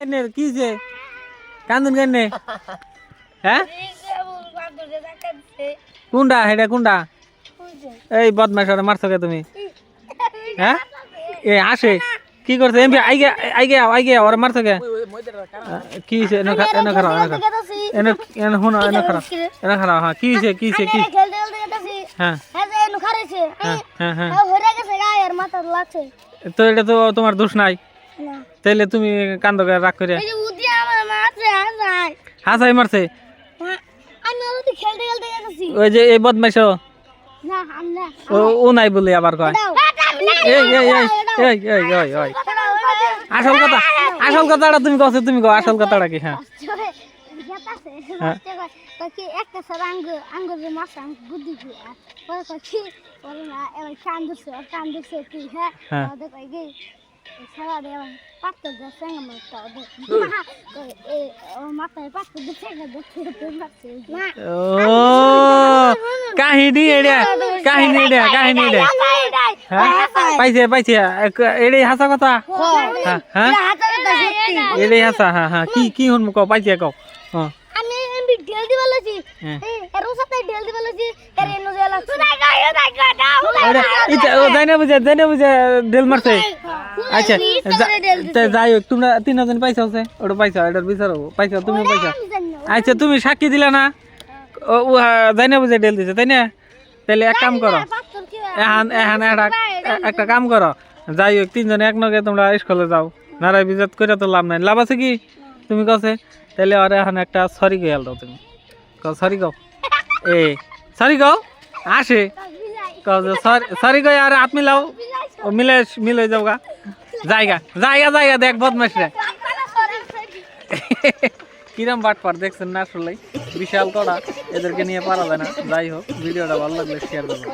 কি যে কান্দুন কেনে হ্যাঁ কোনটা হেডা কোনটা এই বদমাশ ওরা মারছো কে তুমি হ্যাঁ এ আসে কি করছে এমপি আইগে ওরা মারছো কে কি হইছে এনে খারাপ এনে হুনো এনে খারাপ হ্যাঁ কি হইছে কি হ্যাঁ হ্যাঁ হ্যাঁ তো এটা তো তোমার দোষ নাই তাইলে তুমি কান্দ রাগ করে হাসাই মারছে ওই যে এই বদমাইশ ও নাই বলে আবার কয় আসল কথাটা তুমি কছো তুমি কো আসল কথাটা কি হ্যাঁ কাহিনী পাইছে পাইছে এটাই হাসা কথা হ্যাঁ এটাই হাসা হ্যাঁ হ্যাঁ কি কি হন কও পাইছে কও ডেল মারছে আচ্ছা যাই হোক তোমরা 3 জন পাইছো ওটা পাইছো এটার বিচার হবো পাইছো তুমি পাইছো আচ্ছা তুমি সাক্ষী দিলা না ও যাই না বুঝে ডেল দিছে তাই না তাহলে এক কাম করো এখন একটা কাম করো যাই হোক 3 জন এক নগে তোমরা স্কুলে যাও নারায় বিজাত করে তো লাভ নাই লাভ আছে কি তুমি কছে তাহলে আর এখন একটা সরি গেল দাও তুমি সরি গাও সরি গাও আসে সরি গাই আর হাত মিলাও ও মিলে যাও গা জায়গা দেখ বদমাস রে কিরম বাটপার দেখছেন না আসলে বিশাল কড়া এদেরকে নিয়ে পারা যায় না যাই হোক ভিডিওটা ভালো লাগলে শেয়ার করবেন